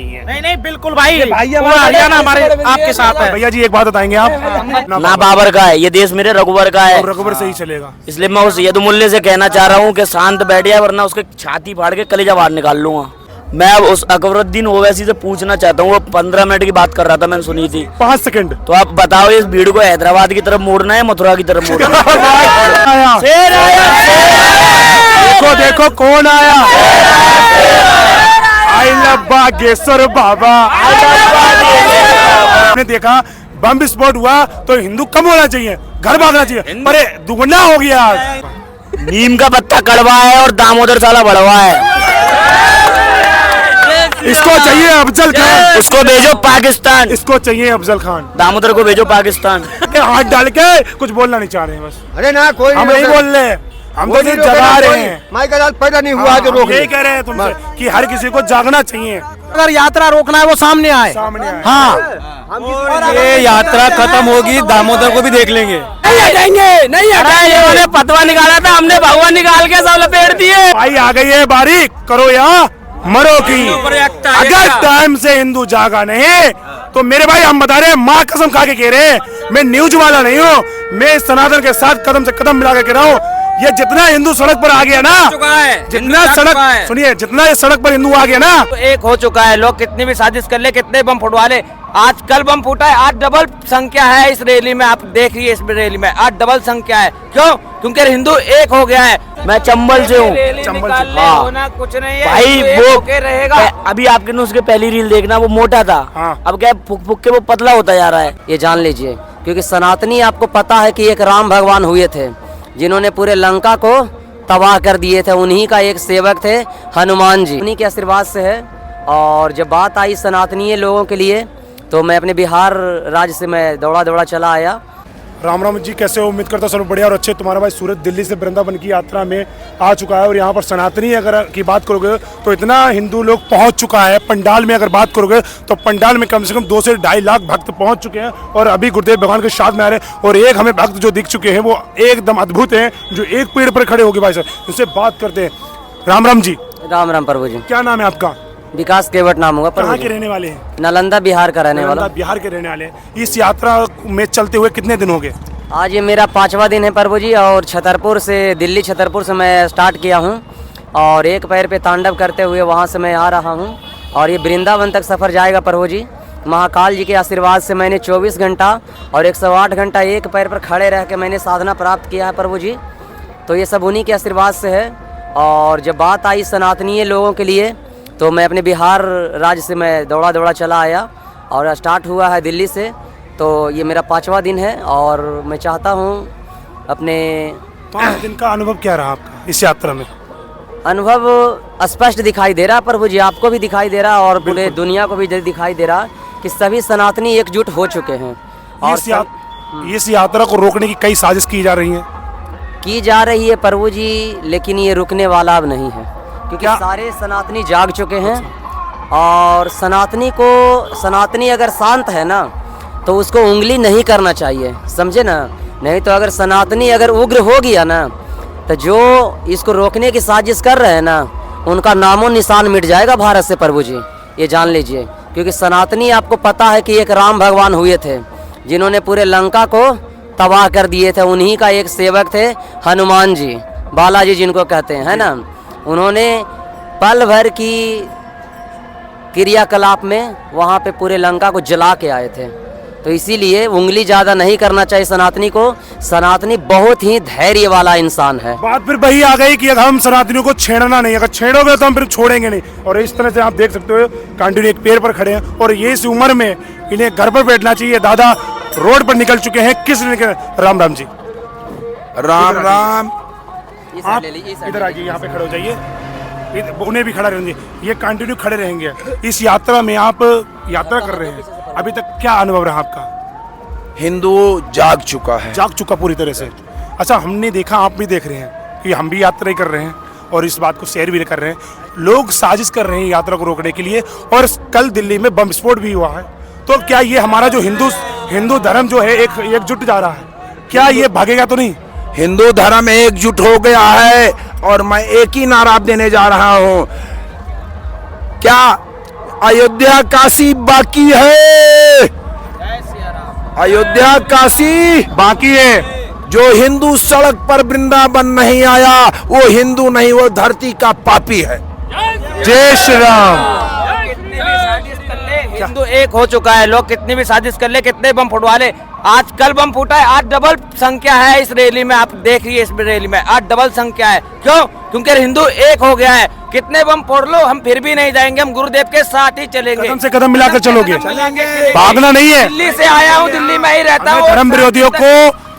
नहीं नहीं बिल्कुल भाई, हरियाणा हमारे आपके साथ है। भैया जी एक बात बताएंगे आप? ना बाबर का है ये देश, मेरे रघुवर का है, रघुवर से ही चलेगा। इसलिए मैं उस यदुमुल्ले से कहना चाह रहा हूँ कि शांत बैठ जाए, वरना उसके छाती फाड़ के कलेजा बाहर निकाल लूंगा। मैं अब उस अकबरुद्दीन ओवैसी से पूछना चाहता हूँ, वो 15 मिनट की बात कर रहा था, मैंने सुनी थी 5 सेकंड। तो आप बताओ इस भीड़ को हैदराबाद की तरफ मोड़ना है, मथुरा की तरफ मोड़ना है? शेर आया, देखो देखो कौन आया, आई लव बागेश्वर बाबा। आपने देखा बम विस्फोट हुआ तो हिंदू कम होना चाहिए, घर भागना चाहिए, पर दुगना हो गया आज। नीम का पत्ता कड़वा है और दामोदर साला बड़वा है। इसको चाहिए अफजल खान, उसको भेजो पाकिस्तान, इसको चाहिए अफजल खान। दामोदर को भेजो पाकिस्तान। के हाथ डाल के कुछ बोलना नहीं चाह रहे हैं बस। अरे ना कोई हम नहीं बोल रहे, हम तो सिर्फ जगा रहे हैं। माई का पैदा नहीं हुआ जो रोक यही कह रहे हैं तुमसे कि हर किसी को जागना चाहिए। अगर यात्रा रोकना है वो सामने आए। सामने आए। हाँ, ये यात्रा खत्म होगी, दामोदर को भी देख लेंगे। नहीं हटेंगे, नहीं हटेंगे। इन्होंने पतवा निकाला था, हमने भगवा निकाल के सब लपेट दिए। भाई आ गई है बारी, करो या मरो की। अगर टाइम से हिंदू जागा नहीं तो मेरे भाई हम बता रहे हैं, माँ कसम खा के कह रहे हैं, मैं न्यूज वाला नहीं हूँ, मैं सनातन के साथ कदम से कदम मिला के कह रहा हूँ, ये जितना हिंदू सड़क पर आ गया ना, जितना सड़क सुनिए, जितना ये सड़क पर हिंदू आ गया ना, तो एक हो चुका है। लोग कितनी भी साजिश कर ले, कितने बम फुटवा ले, आज कल बम फूटा है, आज डबल संख्या है इस रैली में। आप देखिए इस रैली में आज डबल संख्या है। क्यों? क्योंकि हिंदू एक हो गया है। मैं चंबल से हूँ, चंबल से। हाँ। होना कुछ नहीं है भाई वो वो रहेगा। अभी आपके ने उसके पहली रील देखना, वो मोटा था, हाँ। अब क्या फुक फुक के वो पतला होता जा रहा है। ये जान लीजिए, क्योंकि सनातनी आपको पता है कि एक राम भगवान हुए थे जिन्होंने पूरे लंका को तबाह कर दिए थे। उन्हीं का एक सेवक थे हनुमान जी, उन्हीं के आशीर्वाद से है। और जब बात आई सनातनीय लोगों के लिए, तो मैं अपने बिहार राज्य से मैं दौड़ा दौड़ा चला आया। राम राम जी, कैसे हो? उम्मीद करता हूं सब बढ़िया और अच्छे। तुम्हारा भाई सूरत दिल्ली से वृंदावन की यात्रा में आ चुका है और यहाँ पर सनातनी अगर की बात करोगे तो इतना हिंदू लोग पहुँच चुका है। पंडाल में अगर बात करोगे तो पंडाल में कम से कम 2 से 2.5 लाख भक्त पहुँच चुके हैं और अभी गुरुदेव भगवान के साथ में आ रहे हैं। और एक हमें भक्त जो दिख चुके हैं वो एकदम अद्भुत हैं, जो एक पेड़ पर खड़े हो गए। भाई साहब उनसे बात करते हैं। राम राम जी। राम राम प्रभु जी। क्या नाम है आपका? विकास केवट नाम होगा कहाँ प्रभु के जी। रहने वाले हैं? नालंदा बिहार का रहने वाला। बिहार के रहने वाले हैं। इस यात्रा में चलते हुए कितने दिन हो गए? आज ये मेरा 5वां दिन है प्रभु जी। और छतरपुर से, दिल्ली छतरपुर से मैं स्टार्ट किया हूँ और एक पैर पे तांडव करते हुए वहाँ से मैं आ रहा हूँ और ये वृंदावन तक सफ़र जाएगा प्रभु जी। महाकाल जी के आशीर्वाद से मैंने 24 घंटा और 108 घंटा एक पैर पर खड़े रह के मैंने साधना प्राप्त किया है प्रभु जी। तो ये सब उन्हीं के आशीर्वाद से है। और जब बात आई सनातनीय लोगों के लिए, तो मैं अपने बिहार राज्य से मैं दौड़ा दौड़ा चला आया और स्टार्ट हुआ है दिल्ली से। तो ये मेरा 5वां दिन है और मैं चाहता हूँ अपने 5 दिन का अनुभव क्या रहा आपका इस यात्रा में? अनुभव स्पष्ट दिखाई दे रहा प्रभु जी, आपको भी दिखाई दे रहा और पूरे दुनिया को भी दिखाई दे रहा कि सभी सनातनी एकजुट हो चुके हैं। और इस यात्रा को रोकने की कई साजिश की जा रही है प्रभु जी, लेकिन ये रुकने वाला अब नहीं है, क्योंकि सारे सनातनी जाग चुके हैं। और सनातनी अगर शांत है ना तो उसको उंगली नहीं करना चाहिए, समझे ना। नहीं तो अगर सनातनी अगर उग्र हो गया ना, तो जो इसको रोकने की साजिश कर रहे हैं ना, उनका नामो निशान मिट जाएगा भारत से प्रभु जी, ये जान लीजिए। क्योंकि सनातनी आपको पता है कि एक राम भगवान हुए थे जिन्होंने पूरे लंका को तबाह कर दिए थे। उन्हीं का एक सेवक थे हनुमान जी, बालाजी जिनको कहते हैं, है ना। उन्होंने पल भर की क्रियाकलाप में वहाँ पे पूरे लंका को जला के आए थे। तो इसीलिए उंगली ज़्यादा नहीं करना चाहिए सनातनी को। सनातनी बहुत ही धैर्य वाला इंसान है। बात फिर वही आ गई कि अगर हम सनातनियों को छेड़ना नहीं, अगर छेड़ोगे तो हम फिर छोड़ेंगे नहीं। और इस तरह से आप देख सकते हो कंटिन्यू एक पेड़ पर खड़े हैं और ये इस उम्र में इन्हें घर पर बैठना चाहिए। दादा रोड पर निकल चुके हैं। किस निकल? राम राम जी। राम राम। आप इधर आइए, यहाँ पे खड़े हो जाइए, उन्हें भी खड़ा रहेंगे। ये कंटिन्यू खड़े रहेंगे। इस यात्रा में आप यात्रा कर रहे हैं, अभी तक क्या अनुभव रहा आपका? हिंदू जाग चुका है, जाग चुका पूरी तरह से। अच्छा, हमने देखा, आप भी देख रहे हैं कि हम भी यात्रा कर रहे हैं और इस बात को शेयर भी कर रहे हैं। लोग साजिश कर रहे हैं यात्रा को रोकने के लिए और कल दिल्ली में बम विस्फोट भी हुआ है। तो क्या ये हमारा जो हिंदू धर्म जो है एकजुट जा रहा है, क्या ये भागेगा तो नहीं? हिंदू धर्म एकजुट हो गया है और मैं एक ही नारा देने जा रहा हूँ। क्या अयोध्या काशी बाकी है, अयोध्या काशी बाकी है। जो हिंदू सड़क पर वृंदावन नहीं आया वो हिंदू नहीं, वो धरती का पापी है। जय श्री राम। कितनी भी साजिश कर ले, हिंदू एक हो चुका है। लोग कितनी भी साजिश कर ले, कितने बम फुटवा ले, आज कल बम फूटा है, आज डबल संख्या है इस रैली में। आप देखिए इस रैली में आज डबल संख्या है। क्यों? क्योंकि हिंदू एक हो गया है। कितने बम फोड़ लो, हम फिर भी नहीं जाएंगे, हम गुरुदेव के साथ ही चलेंगे। कदम से कदम मिलाकर चलोगे, भागना नहीं है। दिल्ली से आया हूँ, दिल्ली में ही रहता हूँ। धर्म विरोधियों को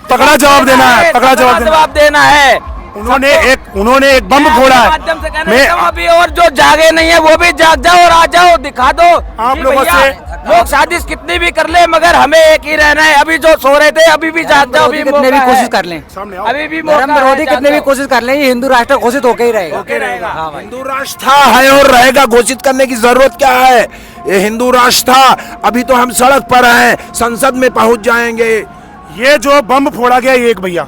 तगड़ा जवाब देना है, तगड़ा जवाब देना है। उन्होंने एक बम फोड़ा है। माध्यम से कहना चाहता हूं, अभी और जो जागे नहीं है वो भी जाग जाओ और आ जाओ, दिखा दो आप कि लोगों भैया, से लोग साजिश कितनी भी कर ले मगर हमें एक ही रहना है। अभी जो सो रहे थे अभी भी जाग जाओ, अभी कितने भी मौका कोशिश है। कर लें, सामने आओ। अभी भी धर्म मौका विरोधी है, कितने भी जाग कोशिश कर लें, ये हिंदू राष्ट्र घोषित होके ही रहेगा। जाओ। हिंदू राष्ट्र था, है और रहेगा। घोषित करने की जरूरत क्या है? ये हिंदू राष्ट्र था, अभी तो हम सड़क पर हैं, संसद में पहुंच जाएंगे। ये जो बम फोड़ा गया एक भैया,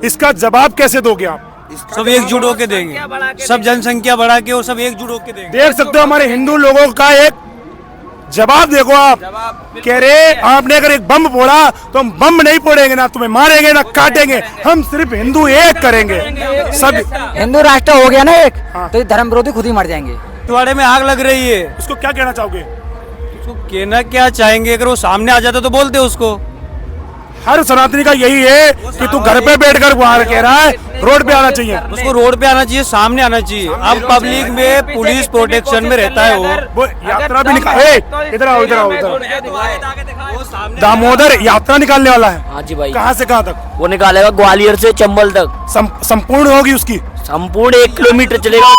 इसका जवाब कैसे दोगे आप? सब एकजुट होके देंगे, सब जनसंख्या बढ़ा के और सब एकजुट होके देंगे। देख सकते हो हमारे हिंदू लोगों का एक जवाब देखो आप। कह रहे आपने अगर एक बम फोड़ा तो हम बम नहीं फोड़ेंगे, ना तुम्हें मारेंगे ना काटेंगे, हम सिर्फ हिंदू एक करेंगे। सब हिंदू राष्ट्र हो गया ना एक, हाँ। तो ये धर्म विरोधी खुद ही मर जाएंगे। तुम्हारे में आग लग रही है, उसको क्या कहना चाहोगे? उसको कहना क्या चाहेंगे? अगर वो सामने आ जाता तो बोलते उसको। हर सनातनी का यही है कि तू घर पे बैठकर बाहर कह रहा है, रोड पे आना चाहिए। उसको रोड पे आना चाहिए, सामने आना चाहिए। अब पब्लिक में पुलिस प्रोटेक्शन में रहता है वो यात्रा भी निकाल, इधर आओ, इधर आओ, इधर। दामोदर यात्रा निकालने वाला है। हाँ जी भाई, कहाँ से कहाँ तक? वो निकालेगा ग्वालियर से चंबल तक, संपूर्ण होगी उसकी संपूर्ण 1 किलोमीटर चलेगा।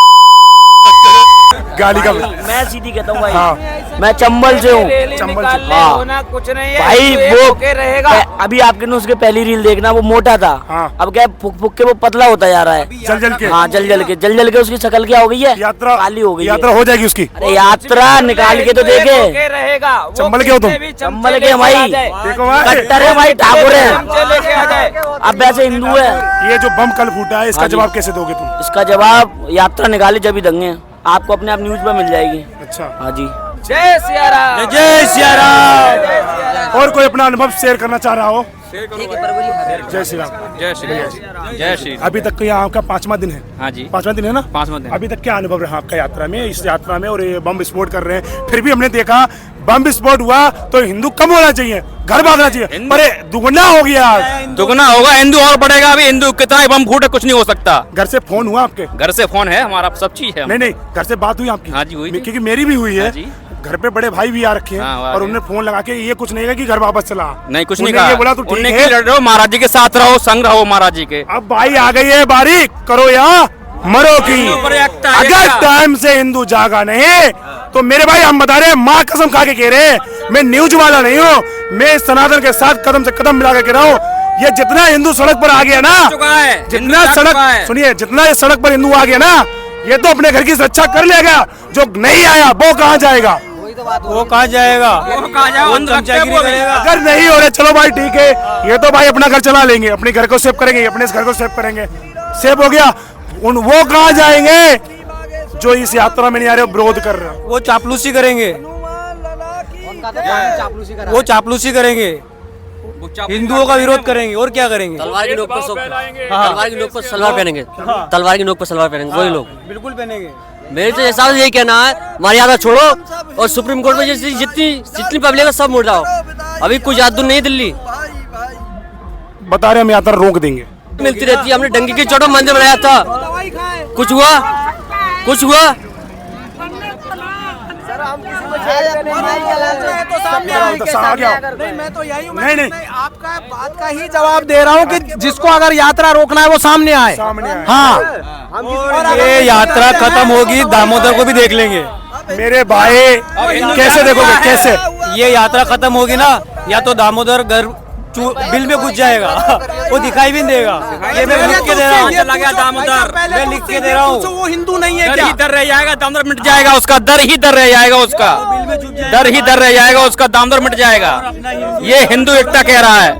गाड़ी का। मैं सीधी कहता हूँ भाई, हाँ। मैं चंबल से हूँ। चंबल निकाल से। ले, हाँ। होना कुछ नहीं है, भाई हिंदू एक वो होके रहेगा। अभी आपके ने उसके पहली रील देखना, वो मोटा था। हाँ। अब क्या फुक फुक के वो पतला होता जा रहा है। जल जल के हाँ, जल जल के उसकी शक्ल क्या हो गई है? यात्रा काली हो गई है। यात्रा हो जाएगी उसकी। अरे यात्रा निकाल के तो हिंदू एक देखे। होके रहेगा। वो चंबल के हो तुम? कितने भी चंबल चमचे के भाई। लेके आ जाए। देखो भाई, कट्टर है भाई, ठाकुर है। चमचे लेके आ जाए। अब वैसे हिंदू है। ये जो बम कल फूटा है इसका हाँ जी। जवाब कैसे दोगे तुम? इसका जवाब यात्रा निकाले जब ही देंगे, आपको अपने आप न्यूज पर मिल जाएगी। अच्छा, हाँ जी। जय सिया राम। जय सिया राम। और कोई अपना अनुभव शेयर करना चाह रहा हो? ठीक है, जय श्री राम। जय श्री जय श्री। अभी तक का यहाँ आपका 5वां दिन है। हाँ जी, 5वां दिन है ना? 5वां दिन। अभी तक क्या अनुभव रहा आपका यात्रा में, इस यात्रा में? और ये बम विस्फोट कर रहे हैं, फिर भी हमने देखा बम विस्फोट हुआ तो हिंदू कम होना चाहिए, घर भागना चाहिए, पर ये दुगना हो गया आज। दुगना होगा, हिंदू और बढ़ेगा। अभी हिंदू कितना बम फूटे कुछ नहीं हो सकता। घर से फोन हुआ आपके? घर से फोन है हमारा, सब चीज है। नहीं, घर से बात हुई आपकी? हाँ जी, हुई थी। क्योंकि मेरी भी हुई है। हाँ जी। घर पे बड़े भाई भी आ रखे हैं, हाँ, आ और गए। उन्होंने फोन लगा के ये कुछ नहीं है कि घर वापस चला। नहीं, कुछ नहीं उन्होंने कहा। ये बोला तो ठीक उन्होंने है। कि लड़ रहे हो, महाराज जी के साथ रहो, संग रहो महाराज जी के। अब भाई आ गई है बारी, करो यहाँ मरो की। अगर टाइम से हिंदू जागा नहीं तो मेरे भाई हम बता रहे हैं, माँ कसम खा के कह रहे हैं, मैं न्यूज वाला नहीं हूँ, मैं सनातन के साथ कदम से कदम मिला के कह रहा हूँ, ये जितना हिंदू सड़क पर आ गया ना, जितना सड़क सुनिए, जितना ये सड़क पर हिंदू आ गया ना, ये तो अपने घर की सुरक्षा कर लेगा। जो नहीं आया वो कहाँ जाएगा? वो कहाँ जाएगा? वो चमचागिरी करेगा। अगर नहीं हो रहे, चलो भाई ठीक है, ये तो भाई अपना घर चला लेंगे, अपने घर को सेव करेंगे, अपने इस घर को सेव करेंगे, सेव हो गया। वो कहाँ जाएंगे जो इस यात्रा में नहीं आ रहे, विरोध कर रहे हैं? वो चापलूसी करेंगे, वो चापलूसी करेंगे, हिंदुओं का विरोध करेंगे और क्या करेंगे? तलवार की नोक पर तलवार की नोक पर सलवार पहनेंगे, तलवार की नोक पर सलवार पहनेंगे वही लोग। बिल्कुल पहनेंगे। मेरे तो जैसा यही कहना है, मर्यादा छोड़ो और सुप्रीम कोर्ट में जैसी जितनी पब्लिक है सब मुड़ जाओ। अभी कुछ याद नहीं, दिल्ली बता रहे हम यात्रा रोक देंगे। मिलती रहती है। हमने डंगी की चोटों मंदिर बनाया था, कुछ हुआ? कुछ हुआ? नहीं, मैं तो यही हूँ, नहीं। आपका बात का ही जवाब दे रहा हूँ कि जिसको अगर यात्रा रोकना है वो सामने आए। हाँ, ये यात्रा खत्म होगी, दामोदर को भी देख लेंगे। मेरे भाई कैसे देखोगे, कैसे? ये यात्रा खत्म होगी ना, या तो दामोदर घर बिल में घुस जाएगा, वो दिखाई भी नहीं देगा। ये मैं लिख के दे रहा हूँ, मैं लिख के दे रहा हूँ। वो हिंदू नहीं है डर क्या? ही डर रह जाएगा, दामोदर मिट जाएगा उसका, डर ही डर रह जाएगा उसका, डर ही डर रह जाएगा उसका, दामोदर मिट जाएगा। ये हिंदू एकता कह रहा है।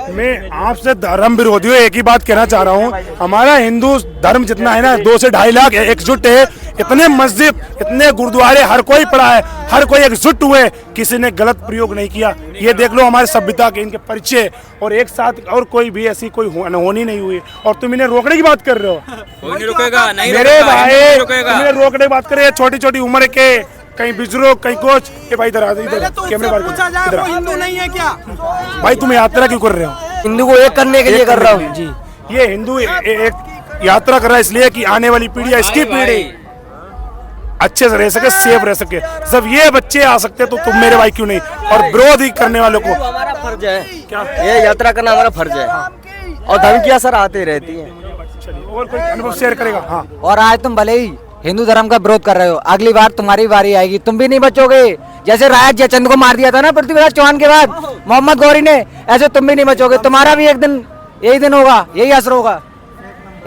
मैं आपसे धर्म विरोधियों एक ही बात कहना चाह रहा हूँ, हमारा हिंदू धर्म जितना है ना 2 से 2.5 लाख एकजुट है, इतने मस्जिद इतने गुरुद्वारे हर कोई पढ़ा है, हर कोई एकजुट हुए, किसी ने गलत प्रयोग नहीं किया। ये देख लो हमारे सभ्यता के इनके परिचय, और एक साथ और कोई भी ऐसी कोई अनहोनी नहीं हुई, और तुम इन्हें रोकने की बात कर रहे हो। कोई नहीं रुकेगा, नहीं मेरे रुकेगा, भाई नहीं रुकेगा। तुम इन्हें रोकने की बात कर रहे हैं, छोटी छोटी उम्र के, कहीं बुजुर्ग कहीं कोच। ये भाई इधर आ, इधर कैमरे पर पूछा जाए इधर वो आ। हिंदू नहीं है क्या? भाई तुम यात्रा क्यों कर रहे हो? हिंदू को एक करने के लिए कर रहा हूँ जी। ये हिंदू एक यात्रा कर रहा है इसलिए कि आने वाली पीढ़ी है, इसकी पीढ़ी अच्छे से रह सके, सेफ रह सके। जब ये बच्चे आ सकते तो तुम मेरे भाई क्यों नहीं? और विरोध ही करने वालों को हमारा फर्ज है, क्या? ये यात्रा करना हमारा फर्ज है, और धमकियां सर आती रहती हैं। और कोई अनुभव शेयर करेगा? हाँ, और आज तुम भले ही हिंदू धर्म का विरोध कर रहे हो, अगली बार तुम्हारी बारी आएगी, तुम भी नहीं बचोगे। जैसे रायत जयचंद को मार दिया था ना पृथ्वीराज चौहान के बाद मोहम्मद गौरी ने, ऐसे तुम भी नहीं बचोगे। तुम्हारा भी एक दिन यही दिन होगा, यही असर होगा।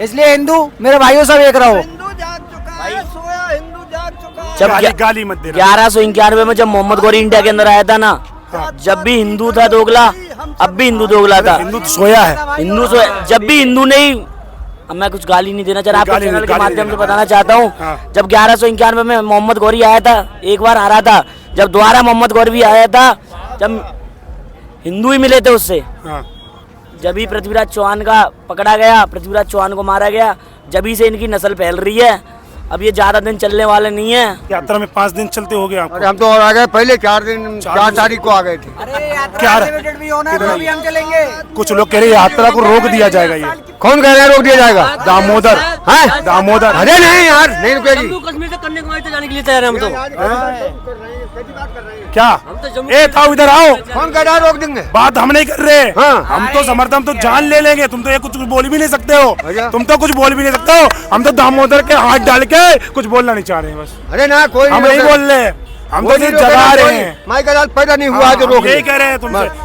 इसलिए हिंदू मेरे भाइयों सब एक रहो। गाली मत देना। 1191 में जब मोहम्मद गौरी इंडिया के अंदर आया था ना, जब भी हिंदू था दोगला, अब भी हिंदू दोगला था। हिंदू तो सोया है। हिंदू जब भी हिंदू नहीं, अब मैं कुछ गाली नहीं देना चाह रहा, आपके गाली चैनल नहीं, के गाली माध्यम से नहीं। बताना चाहता हूँ। हाँ। जब 1191 में मोहम्मद गौरी आया था, एक बार हारा था, जब दोबारा मोहम्मद गौरी भी आया था, जब हिंदू ही मिले थे उससे, हाँ। जब ही पृथ्वीराज चौहान का पकड़ा गया, पृथ्वीराज चौहान को मारा गया, जब ही से इनकी नस्ल फैल रही है। अब ये ज्यादा दिन चलने वाले नहीं है। यात्रा में 5 दिन चलते हो गए आपको? हम तो और आ गए, पहले 4 तारीख को आ गए थे। क्या भी होना है तो भी हम चलेंगे। कुछ लोग कह रहे हैं यात्रा को रोक दिया जाएगा। ये कौन कह रहा है रोक दिया जाएगा? दामोदर हैं? दामोदर। अरे नहीं यार, नहीं रुकेगी। जम्मू कश्मीर से कन्याकुमारी तक जाने के लिए तैयार हैं हम तो। क्या? ए ताऊ इधर आओ, कौन कह रहा है रोक देंगे? बात हम नहीं कर रहे। हाँ। हम तो समर्थन, हम तो जान ले लेंगे। तुम तो ये कुछ बोल भी नहीं सकते हो। अच्छा। तुम तो कुछ बोल भी नहीं सकते हो। हम तो दामोदर के हाथ डाल के कुछ बोलना नहीं चाह रहे हैं बस। अरे ना, कोई हम नहीं बोल रहे, हम तो सिर्फ जगा रहे हैं। माई का पैदा नहीं हुआ है जो रोक यही कह रहे हैं तुमसे।